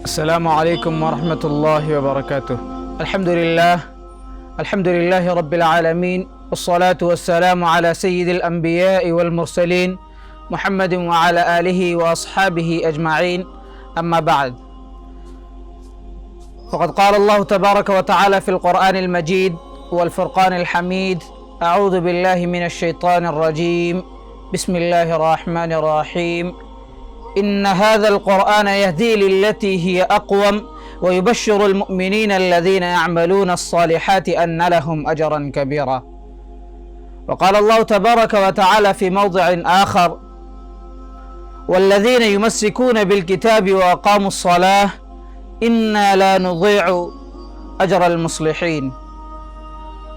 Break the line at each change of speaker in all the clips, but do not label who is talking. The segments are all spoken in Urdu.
السلام عليكم ورحمة الله وبركاته. الحمد لله رب العالمين، والصلاة والسلام على سيد الأنبياء والمرسلين محمد وعلى آله وأصحابه أجمعين، أما بعد، فقد قال الله تبارك وتعالى في القرآن المجيد والفرقان الحميد: أعوذ بالله من الشيطان الرجيم، بسم الله الرحمن الرحيم، إن هذا القرآن يهدي للتي هي أقوم ويبشر المؤمنين الذين يعملون الصالحات أن لهم أجرا كبيرا. وقال الله تبارك وتعالى في موضع آخر: والذين يمسكون بالكتاب وأقاموا الصلاة إنا لا نضيع أجر المصلحين.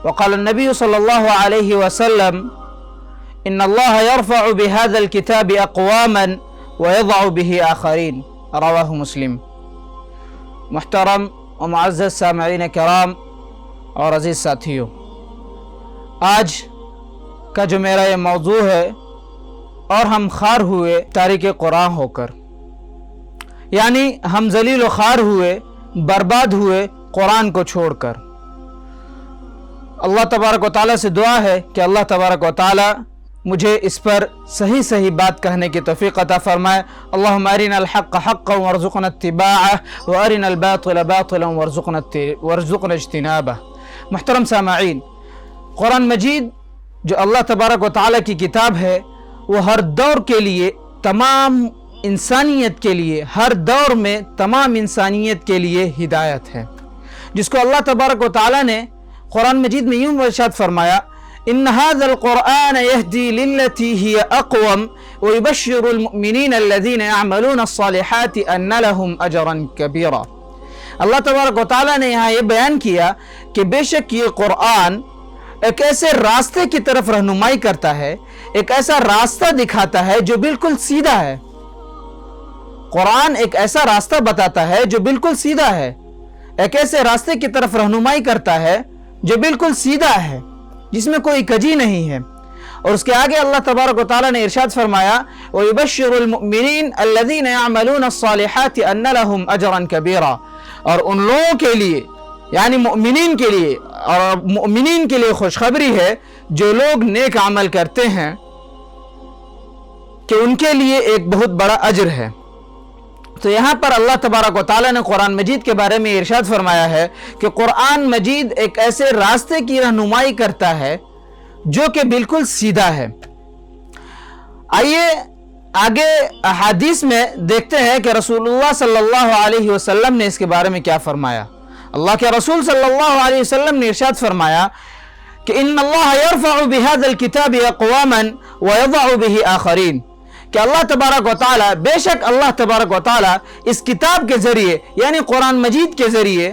وقال النبي صلى الله عليه وسلم: إن الله يرفع بهذا الكتاب أقواما ويضع به آخرين، رواہ مسلم. محترم و معزز سامعین کرام اور عزیز ساتھیوں، آج کا جو میرا یہ موضوع ہے، اور ہم خوار ہوئے تارک قرآن ہو کر، یعنی ہم ذلیل و خوار ہوئے، برباد ہوئے قرآن کو چھوڑ کر. اللہ تبارک و تعالیٰ سے دعا ہے کہ اللہ تبارک و تعالیٰ مجھے اس پر صحیح بات کہنے کی توفیق عطا فرمائے. اللہم ارنا الحق حقا وارزقنا اتباعہ وارنا الباطل باطلا وارزقنا اجتنابہ. محترم سامعین، قرآن مجید جو اللہ تبارک و تعالیٰ کی کتاب ہے، وہ ہر دور کے لیے، تمام انسانیت کے لیے، ہر دور میں تمام انسانیت کے لیے ہدایت ہے، جس کو اللہ تبارک و تعالیٰ نے قرآن مجید میں یوں ارشاد فرمایا: إن هذا القرآن يهدي للتي هي أقوم ويبشر المؤمنين الذين يعملون الصالحات أن لهم أجرا كبيرا. اللہ تبارک و تعالیٰ نے یہاں یہ بیان کیا کہ بے شک یہ قرآن ایک ایسے راستے کی طرف رہنمائی کرتا ہے، ایک ایسا راستہ دکھاتا ہے جو بالکل سیدھا ہے. قرآن ایک ایسا راستہ بتاتا ہے جو بالکل سیدھا ہے، ایک ایسے راستے کی طرف رہنمائی کرتا ہے جو بالکل سیدھا ہے، جس میں کوئی کجی نہیں ہے. اور اس کے آگے اللہ تبارک و تعالیٰ نے ارشاد فرمایا: وَيُبَشِّرُ الْمُؤْمِنِينَ الَّذِينَ يَعْمَلُونَ الصَّالِحَاتِ أَنَّ لَهُمْ أَجْرًا كَبِيرًا. اور ان لوگوں کے لیے، یعنی مؤمنین کے لیے، اور مؤمنین کے لیے خوشخبری ہے جو لوگ نیک عمل کرتے ہیں، کہ ان کے لیے ایک بہت بڑا اجر ہے. تو یہاں پر اللہ تبارک و تعالیٰ نے قرآن مجید کے بارے میں ارشاد فرمایا ہے کہ قرآن مجید ایک ایسے راستے کی رہنمائی کرتا ہے جو کہ بالکل سیدھا ہے. آئیے آگے احادیث میں دیکھتے ہیں کہ رسول اللہ صلی اللہ علیہ وسلم نے اس کے بارے میں کیا فرمایا. اللہ کے رسول صلی اللہ علیہ وسلم نے ارشاد فرمایا کہ ان اللہ یرفع بهذا الكتاب اقواما ويضع به آخرین، کہ اللہ تبارک و تعالیٰ، بے شک اللہ تبارک و تعالیٰ اس کتاب کے ذریعے، یعنی قرآن مجید کے ذریعے،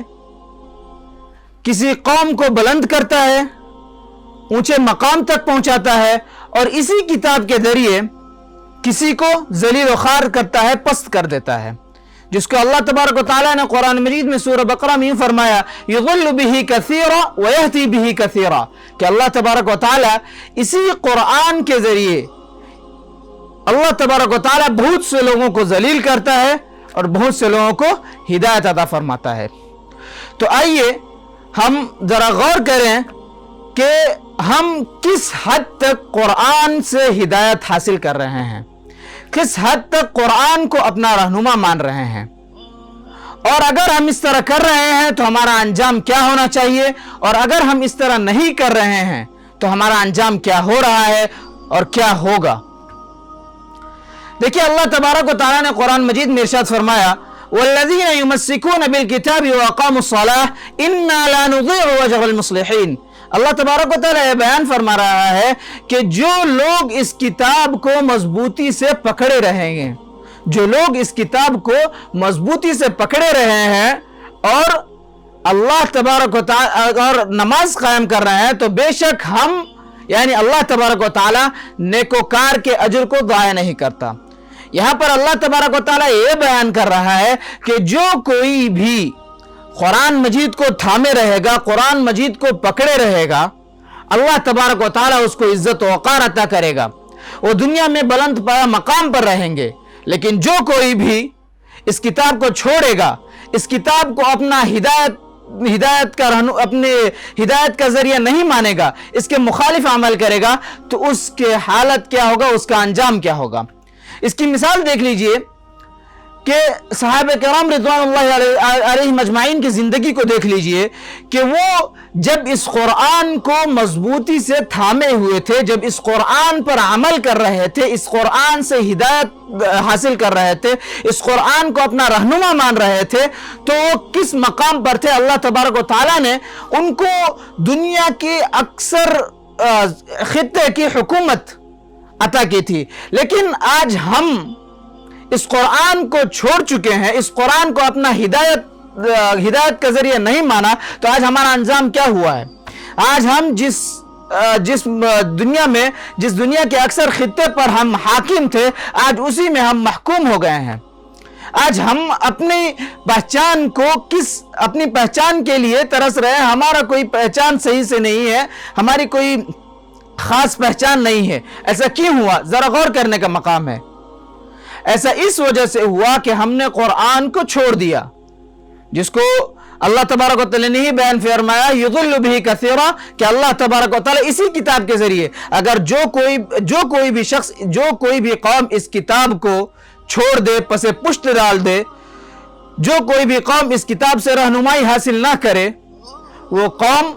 کسی قوم کو بلند کرتا ہے، اونچے مقام تک پہنچاتا ہے، اور اسی کتاب کے ذریعے کسی کو ذلیل و خوار کرتا ہے، پست کر دیتا ہے. جس کو اللہ تبارک و تعالیٰ نے قرآن مجید میں سورہ بقرہ میں فرمایا: یضل به کثیرا ویہدی به کثیرا، کہ اللہ تبارک و تعالیٰ اسی قرآن کے ذریعے اللہ تبارک و تعالیٰ بہت سے لوگوں کو ذلیل کرتا ہے اور بہت سے لوگوں کو ہدایت عطا فرماتا ہے. تو آئیے ہم ذرا غور کریں کہ ہم کس حد تک قرآن سے ہدایت حاصل کر رہے ہیں، کس حد تک قرآن کو اپنا رہنما مان رہے ہیں، اور اگر ہم اس طرح کر رہے ہیں تو ہمارا انجام کیا ہونا چاہیے، اور اگر ہم اس طرح نہیں کر رہے ہیں تو ہمارا انجام کیا ہو رہا ہے اور کیا ہوگا. دیکھیں، اللہ تبارک و تعالیٰ نے قرآن مجید میں ارشاد فرمایا: والذین یمسکون بالکتاب واقاموا الصلاة انا لا نضیع اجر المصلحین. اللہ تبارک و تعالیٰ یہ بیان فرما رہا ہے کہ جو لوگ اس کتاب کو مضبوطی سے پکڑے رہیں گے، جو لوگ اس کتاب کو مضبوطی سے پکڑے رہے ہیں اور اللہ تبارک و تعالیٰ اور نماز قائم کر رہے ہیں، تو بے شک ہم، یعنی اللہ تبارک و تعالیٰ نیکوکار کے اجر کو ضائع نہیں کرتا. یہاں پر اللہ تبارک و تعالیٰ یہ بیان کر رہا ہے کہ جو کوئی بھی قرآن مجید کو تھامے رہے گا، قرآن مجید کو پکڑے رہے گا، اللہ تبارک و تعالیٰ اس کو عزت و وقار عطا کرے گا، وہ دنیا میں بلند پایا مقام پر رہیں گے. لیکن جو کوئی بھی اس کتاب کو چھوڑے گا، اس کتاب کو اپنا اپنے ہدایت کا ذریعہ نہیں مانے گا، اس کے مخالف عمل کرے گا، تو اس کے حالت کیا ہوگا، اس کا انجام کیا ہوگا۔ اس کی مثال دیکھ لیجئے کہ صحابہ کرام رضوان اللہ علیہم اجمعین کی زندگی کو دیکھ لیجئے کہ وہ جب اس قرآن کو مضبوطی سے تھامے ہوئے تھے، جب اس قرآن پر عمل کر رہے تھے، اس قرآن سے ہدایت حاصل کر رہے تھے، اس قرآن کو اپنا رہنما مان رہے تھے، تو وہ کس مقام پر تھے؟ اللہ تبارک و تعالیٰ نے ان کو دنیا کی اکثر خطے کی حکومت عطا کی تھی، لیکن آج ہم اس قرآن کو چھوڑ چکے ہیں، اس قرآن کو اپنا ہدایت کا ذریعہ نہیں مانا، تو آج ہمارا انجام کیا ہوا ہے؟ آج ہم جس دنیا کے اکثر خطے پر ہم حاکم تھے، آج اسی میں ہم محکوم ہو گئے ہیں۔ آج ہم اپنی پہچان کے لیے ترس رہے ہیں، ہمارا کوئی پہچان صحیح سے نہیں ہے، ہماری کوئی خاص پہچان نہیں ہے۔ ایسا کیوں ہوا؟ ذرا غور کرنے کا مقام ہے۔ ایسا اس وجہ سے ہوا کہ ہم نے قرآن کو چھوڑ دیا، جس کو اللہ تبارک و تعالیٰ نے ہی بیان فرمایا یضل بہ کثیرا، کہ اللہ تبارک و تعالیٰ اسی کتاب کے ذریعے اگر جو کوئی بھی شخص، جو کوئی بھی قوم اس کتاب کو چھوڑ دے، پس پشت ڈال دے، جو کوئی بھی قوم اس کتاب سے رہنمائی حاصل نہ کرے، وہ قوم،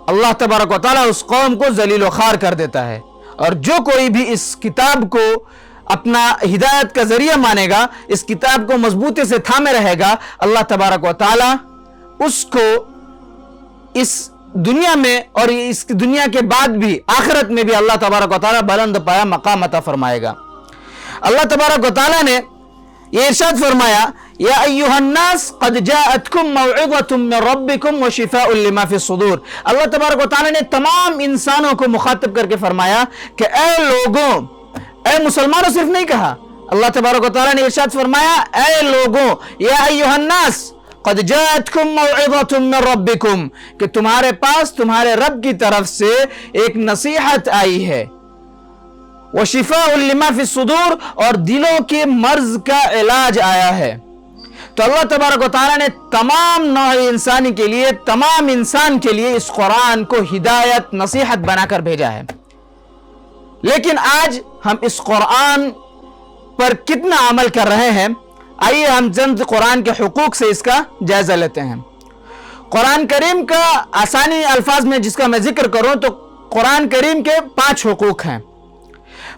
اللہ تبارک و تعالیٰ اس قوم کو ذلیل و خوار کر دیتا ہے۔ اور جو کوئی بھی اس کتاب کو اپنا ہدایت کا ذریعہ مانے گا، اس کتاب کو مضبوطی سے تھامے رہے گا، اللہ تبارک و تعالیٰ اس کو اس دنیا میں اور اس دنیا کے بعد بھی آخرت میں بھی اللہ تبارک و تعالیٰ بلند پایا مقام عطا فرمائے گا۔ اللہ تبارک و تعالیٰ نے یہ ارشاد فرمایا یا ایھا الناس قد جاءتکم موعظۃ من ربکم وشفاء لما فی الصدور۔ اللہ تبارک و تعالیٰ نے تمام انسانوں کو مخاطب کر کے فرمایا کہ اے لوگوں، اے مسلمانوں صرف نہیں کہا، اللہ تبارک و تعالیٰ نے ارشاد فرمایا اے لوگوں، یا ایھا الناس قد جاءتکم موعظۃ من ربکم، کہ تمہارے پاس تمہارے رب کی طرف سے ایک نصیحت آئی ہے، وشفاء لما فی الصدور، اور دلوں کے مرض کا علاج آیا ہے۔ تو اللہ تبارک و تعالیٰ نے تمام نوع انسانی کے لیے، تمام انسان کے لیے اس قرآن کو ہدایت، نصیحت بنا کر بھیجا ہے۔ لیکن آج ہم اس قرآن پر کتنا عمل کر رہے ہیں؟ آئیے ہم چند قرآن کے حقوق سے اس کا جائزہ لیتے ہیں۔ قرآن کریم کا آسانی الفاظ میں جس کا میں ذکر کروں تو قرآن کریم کے 5 حقوق ہیں۔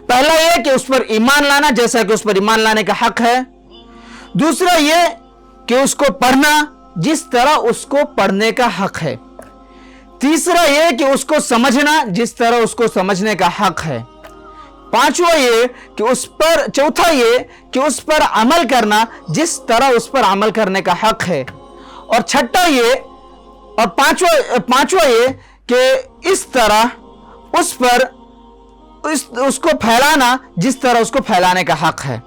پہلا یہ کہ اس پر ایمان لانا، جیسا کہ اس پر ایمان لانے کا حق ہے۔ دوسرا یہ کہ اس کو پڑھنا جس طرح اس کو پڑھنے کا حق ہے۔ تیسرا یہ کہ اس کو سمجھنا جس طرح اس کو سمجھنے کا حق ہے۔ پانچواں یہ کہ چوتھا یہ کہ اس پر عمل کرنا جس طرح اس پر عمل کرنے کا حق ہے۔ اور چھٹا یہ اور پانچواں یہ کہ اس طرح اس کو پھیلانا جس طرح اس کو پھیلانے کا حق ہے۔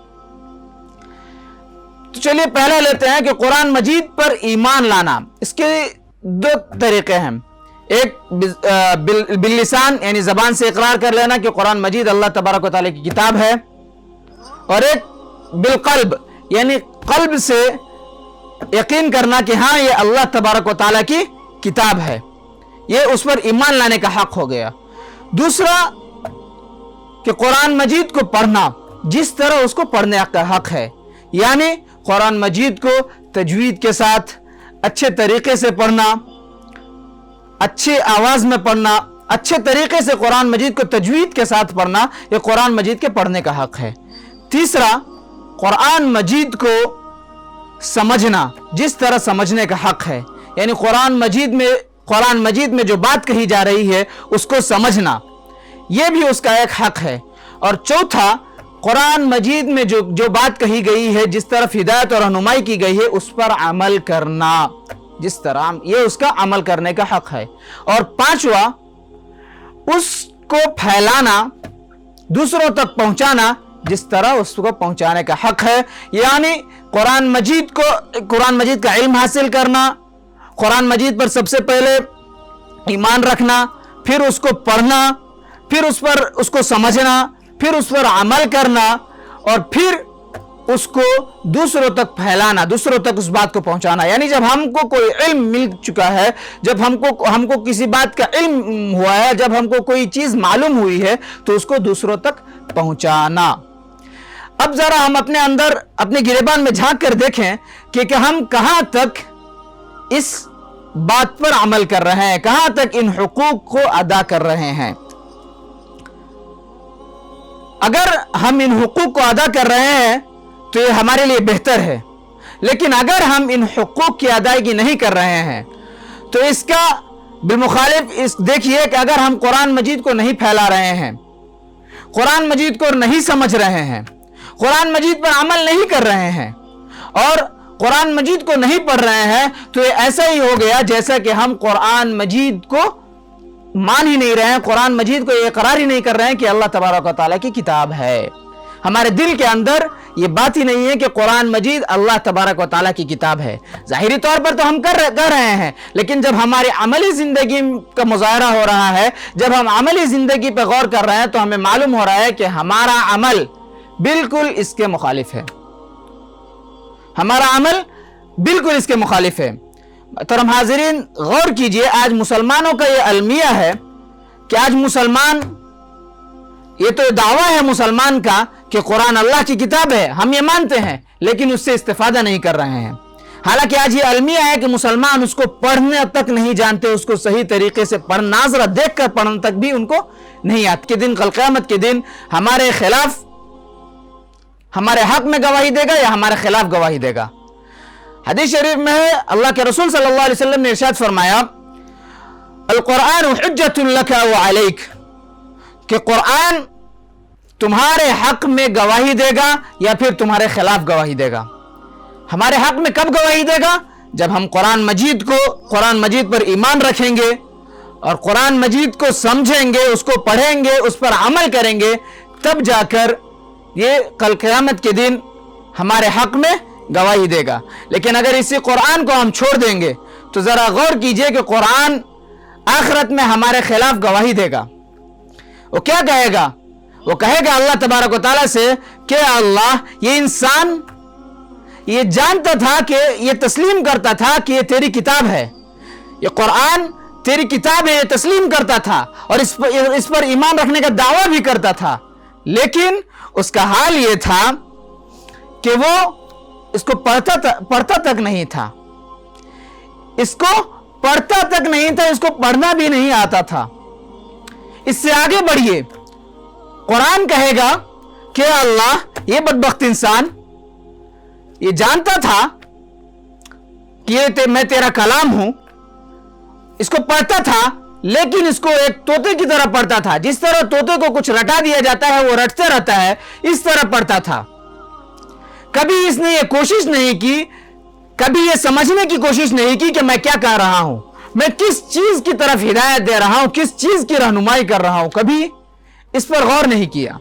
تو چلیے پہلا لیتے ہیں کہ قرآن مجید پر ایمان لانا۔ اس کے 2 طریقے ہیں، ایک باللسان یعنی زبان سے اقرار کر لینا کہ قرآن مجید اللہ تبارک و تعالیٰ کی کتاب ہے، اور ایک بالقلب یعنی قلب سے یقین کرنا کہ ہاں یہ اللہ تبارک و تعالیٰ کی کتاب ہے، یہ اس پر ایمان لانے کا حق ہو گیا۔ دوسرا کہ قرآن مجید کو پڑھنا جس طرح اس کو پڑھنے کا حق ہے، یعنی قرآن مجید کو تجوید کے ساتھ اچھے طریقے سے پڑھنا، اچھی آواز میں پڑھنا، اچھے طریقے سے قرآن مجید کو تجوید کے ساتھ پڑھنا، یہ قرآن مجید کے پڑھنے کا حق ہے۔ تیسرا قرآن مجید کو سمجھنا جس طرح سمجھنے کا حق ہے، یعنی قرآن مجید میں جو بات کہی جا رہی ہے اس کو سمجھنا، یہ بھی اس کا ایک حق ہے۔ اور چوتھا قرآن مجید میں جو بات کہی گئی ہے، جس طرف ہدایت اور رہنمائی کی گئی ہے اس پر عمل کرنا، جس طرح یہ اس کا عمل کرنے کا حق ہے۔ اور پانچواں اس کو پھیلانا، دوسروں تک پہنچانا جس طرح اس کو پہنچانے کا حق ہے، یعنی قرآن مجید کا علم حاصل کرنا، قرآن مجید پر سب سے پہلے ایمان رکھنا، پھر اس کو پڑھنا، پھر اس کو سمجھنا، پھر اس پر عمل کرنا، اور پھر اس کو دوسروں تک پھیلانا، دوسروں تک اس بات کو پہنچانا. یعنی جب ہم کو کوئی علم مل چکا ہے، جب ہم کو کسی بات کا علم ہوا ہے، جب ہم کو کوئی چیز معلوم ہوئی ہے تو اس کو دوسروں تک پہنچانا. اب ذرا ہم اپنے اندر اپنے گریبان میں جھانک کر دیکھیں کہ ہم کہاں تک اس بات پر عمل کر رہے ہیں، کہاں تک ان حقوق کو ادا کر رہے ہیں. اگر ہم ان حقوق کو ادا کر رہے ہیں تو یہ ہمارے لیے بہتر ہے، لیکن اگر ہم ان حقوق کی ادائیگی نہیں کر رہے ہیں تو اس کا بالمخالف دیکھیے کہ اگر ہم قرآن مجید کو نہیں پھیلا رہے ہیں، قرآن مجید کو نہیں سمجھ رہے ہیں، قرآن مجید پر عمل نہیں کر رہے ہیں اور قرآن مجید کو نہیں پڑھ رہے ہیں، تو یہ ایسا ہی ہو گیا جیسا کہ ہم قرآن مجید کو مان ہی نہیں رہے ہیں، قرآن مجید کو یہ اقرار ہی نہیں کر رہے ہیں کہ اللہ تبارک و تعالیٰ کی کتاب ہے. ہمارے دل کے اندر یہ بات ہی نہیں ہے کہ قرآن مجید اللہ تبارک و تعالیٰ کی کتاب ہے. ظاہری طور پر تو ہم کر رہے ہیں، لیکن جب ہماری عملی زندگی کا مظاہرہ ہو رہا ہے، جب ہم عملی زندگی پہ غور کر رہے ہیں تو ہمیں معلوم ہو رہا ہے کہ ہمارا عمل بالکل اس کے مخالف ہے. ہمارا عمل بالکل اس کے مخالف ہے. محترم حاضرین، غور کیجئے، آج مسلمانوں کا یہ المیہ ہے کہ آج مسلمان، یہ تو دعویٰ ہے مسلمان کا کہ قرآن اللہ کی کتاب ہے، ہم یہ مانتے ہیں، لیکن اس سے استفادہ نہیں کر رہے ہیں. حالانکہ آج یہ المیہ ہے کہ مسلمان اس کو پڑھنے تک نہیں جانتے، اس کو صحیح طریقے سے پڑھنا، ذرا دیکھ کر پڑھنے تک بھی ان کو نہیں آتا. کے دن، کل قیامت کے دن ہمارے خلاف، ہمارے حق میں گواہی دے گا یا ہمارے خلاف گواہی دے گا. حدیث شریف میں ہے، اللہ کے رسول صلی اللہ علیہ وسلم نے ارشاد فرمایا، القرآن حجت لک وعلیک، کہ قرآن تمہارے حق میں گواہی دے گا یا پھر تمہارے خلاف گواہی دے گا. ہمارے حق میں کب گواہی دے گا؟ جب ہم قرآن مجید پر ایمان رکھیں گے اور قرآن مجید کو سمجھیں گے، اس کو پڑھیں گے، اس پر عمل کریں گے، تب جا کر یہ کل قیامت کے دن ہمارے حق میں گواہی دے گا. لیکن اگر اسی قرآن کو ہم چھوڑ دیں گے تو ذرا غور کیجئے کہ قرآن آخرت میں ہمارے خلاف گواہی دے گا. وہ کیا کہے گا؟ وہ کہے گا اللہ تبارک و تعالیٰ سے کہ اللہ، یہ انسان یہ جانتا تھا کہ یہ تسلیم کرتا تھا کہ یہ تیری کتاب ہے، یہ قرآن تیری کتاب ہے، یہ تسلیم کرتا تھا اور اس پر ایمان رکھنے کا دعویٰ بھی کرتا تھا، لیکن اس کا حال یہ تھا کہ وہ اس کو پڑھتا تک نہیں تھا، اس کو پڑھتا تک نہیں تھا، اس کو پڑھنا بھی نہیں آتا تھا. اس سے آگے بڑھیے، قرآن کہے گا کہ اللہ، یہ بدبخت انسان یہ جانتا تھا کہ میں تیرا کلام ہوں، اس کو پڑھتا تھا لیکن اس کو ایک طوطے کی طرح پڑھتا تھا. جس طرح طوطے کو کچھ رٹا دیا جاتا ہے وہ رٹتے رہتا ہے، اس طرح پڑھتا تھا. کبھی اس نے یہ کوشش نہیں کی، کبھی یہ سمجھنے کی کوشش نہیں کی کہ میں کیا کہہ رہا ہوں، میں کس چیز کی طرف ہدایت دے رہا ہوں، کس چیز کی رہنمائی کر رہا ہوں، کبھی اس پر غور نہیں کیا.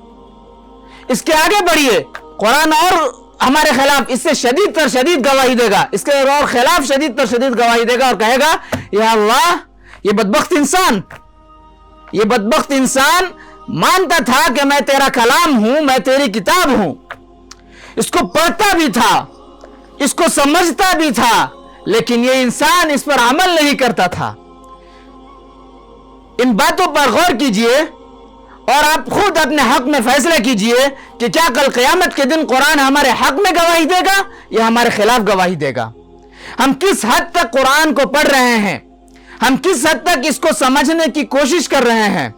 اس کے آگے بڑھیے، قرآن اور ہمارے خلاف اس سے شدید تر شدید گواہی دے گا، اس کے اور خلاف شدید تر شدید گواہی دے گا اور کہے گا، یا اللہ، یہ بدبخت انسان مانتا تھا کہ میں تیرا کلام ہوں، میں تیری کتاب ہوں، اس کو پڑھتا بھی تھا، اس کو سمجھتا بھی تھا، لیکن یہ انسان اس پر عمل نہیں کرتا تھا. ان باتوں پر غور کیجئے اور آپ خود اپنے حق میں فیصلہ کیجئے کہ کیا کل قیامت کے دن قرآن ہمارے حق میں گواہی دے گا یا ہمارے خلاف گواہی دے گا. ہم کس حد تک قرآن کو پڑھ رہے ہیں، ہم کس حد تک اس کو سمجھنے کی کوشش کر رہے ہیں،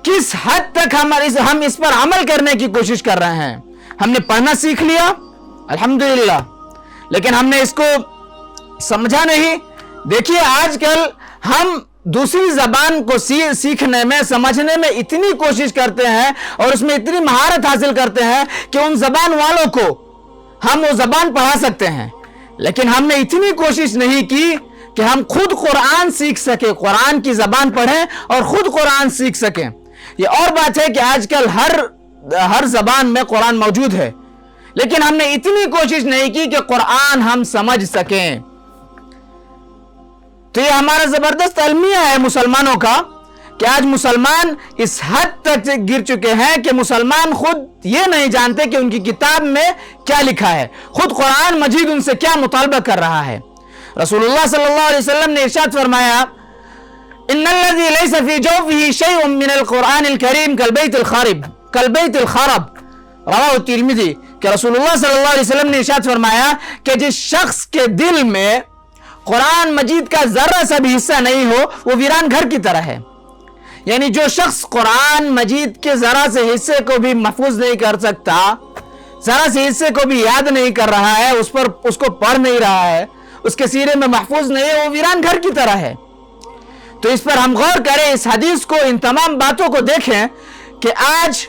کس حد تک ہم اس پر عمل کرنے کی کوشش کر رہے ہیں. ہم نے پڑھنا سیکھ لیا الحمدللہ، لیکن ہم نے اس کو سمجھا نہیں. دیکھیے آج کل ہم دوسری زبان کو سیکھنے میں، سمجھنے میں اتنی کوشش کرتے ہیں اور اس میں اتنی مہارت حاصل کرتے ہیں کہ ان زبان والوں کو ہم وہ زبان پڑھا سکتے ہیں، لیکن ہم نے اتنی کوشش نہیں کی کہ ہم خود قرآن سیکھ سکیں، قرآن کی زبان پڑھیں اور خود قرآن سیکھ سکیں. یہ اور بات ہے کہ آج کل ہر زبان میں قرآن موجود ہے، لیکن ہم نے اتنی کوشش نہیں کی کہ قرآن ہم سمجھ سکیں. تو یہ ہمارا زبردست المیہ ہے مسلمانوں کا کہ آج مسلمان اس حد تک گر چکے ہیں کہ مسلمان خود یہ نہیں جانتے کہ ان کی کتاب میں کیا لکھا ہے، خود قرآن مجید ان سے کیا مطالبہ کر رہا ہے۔ رسول اللہ صلی اللہ علیہ وسلم نے ارشاد فرمایا ان الذي ليس في جوفه شيء من القرآن الكريم كالبيت الخرب رواہ ترمذی، کہ رسول اللہ صلی اللہ علیہ وسلم نے ارشاد فرمایا کہ جس شخص کے دل میں قرآن مجید کا ذرہ سا بھی حصہ نہیں ہو وہ ویران گھر کی طرح ہے۔ یعنی جو شخص قرآن مجید کے ذرا سے حصے کو بھی محفوظ نہیں کر سکتا، ذرا سے حصے کو بھی یاد نہیں کر رہا ہے، اس کو پڑھ نہیں رہا ہے، اس کے سینے میں محفوظ نہیں ہے، وہ ویران گھر کی طرح ہے۔ تو اس پر ہم غور کریں، اس حدیث کو، ان تمام باتوں کو دیکھیں کہ آج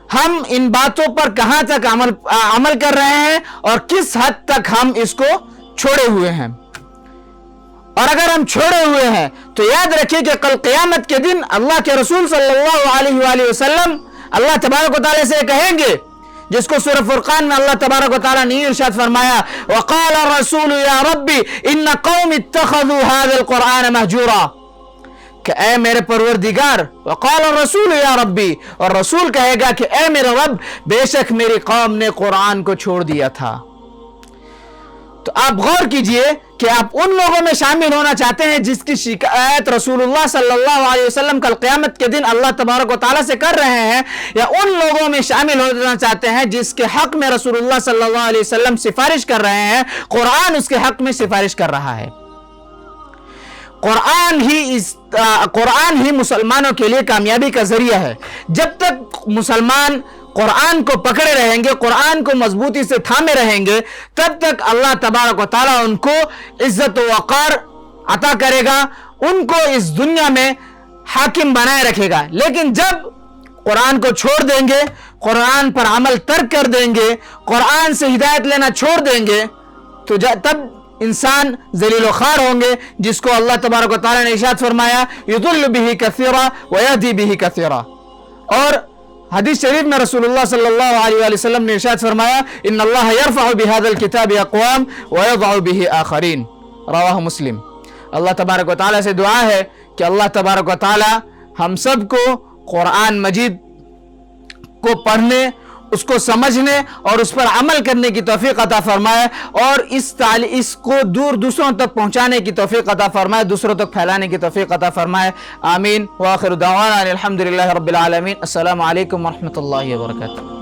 ہم ان باتوں پر کہاں تک عمل کر رہے ہیں اور کس حد تک ہم اس کو چھوڑے ہوئے ہیں۔ اور اگر ہم چھوڑے ہوئے ہیں تو یاد رکھیے کہ کل قیامت کے دن اللہ کے رسول صلی اللہ علیہ وآلہ وسلم اللہ تبارک و تعالیٰ سے کہیں گے، جس کو سورہ فرقان میں اللہ تبارک و تعالیٰ نے ارشاد فرمایا وَقَالَ الرَّسُولُ يَا رَبِّ إِنَّ قَوْمِ اتَّخَذُوا هَذَا الْقُرْآنَ مَهْجُورًا، کہ اے میرے پروردگار، وَقَالَ الرَّسُولُ يَا رَبِّ، اور رسول کہے گا کہ اے میرے رب، بے شک میری قوم نے قرآن کو چھوڑ دیا تھا۔ تو آپ غور کیجئے کہ آپ ان لوگوں میں شامل ہونا چاہتے ہیں جس کی شکایت رسول اللہ صلی اللہ علیہ وسلم کل قیامت کے دن اللہ تبارک و تعالیٰ سے کر رہے ہیں، یا ان لوگوں میں شامل ہونا چاہتے ہیں جس کے حق میں رسول اللہ صلی اللہ علیہ وسلم سفارش کر رہے ہیں، قرآن اس کے حق میں سفارش کر رہا ہے۔ قرآن ہی مسلمانوں کے لیے کامیابی کا ذریعہ ہے۔ جب تک مسلمان قرآن کو پکڑے رہیں گے، قرآن کو مضبوطی سے تھامے رہیں گے، تب تک اللہ تبارک و تعالیٰ ان کو عزت و وقار عطا کرے گا، ان کو اس دنیا میں حاکم بنائے رکھے گا۔ لیکن جب قرآن کو چھوڑ دیں گے، قرآن پر عمل ترک کر دیں گے، قرآن سے ہدایت لینا چھوڑ دیں گے، تو تب انسان ذلیل و خوار ہوں گے، جس کو اللہ تبارک و تعالیٰ نے ارشاد فرمایا یضل بہ کثیرا ویہدی بہ کثیرا۔ اور حدیث شریف میں رسول اللہ صلی اللہ علیہ وآلہ وسلم نے ارشاد فرمایا ان اللہ یرفع بہذا الکتاب اقوام ویضع بہ آخرین، رواہ مسلم۔ اللہ تبارک و تعالیٰ سے دعا ہے کہ اللہ تبارک و تعالیٰ ہم سب کو قرآن مجید کو پڑھنے، اس کو سمجھنے اور اس پر عمل کرنے کی توفیق عطا فرمائے، اور اس کو دوسروں تک پہنچانے کی توفیق عطا فرمائے، دوسروں تک پھیلانے کی توفیق عطا فرمائے، آمین۔ وآخر دعوانا الحمدللہ رب العالمین۔ السلام علیکم ورحمۃ اللہ وبرکاتہ۔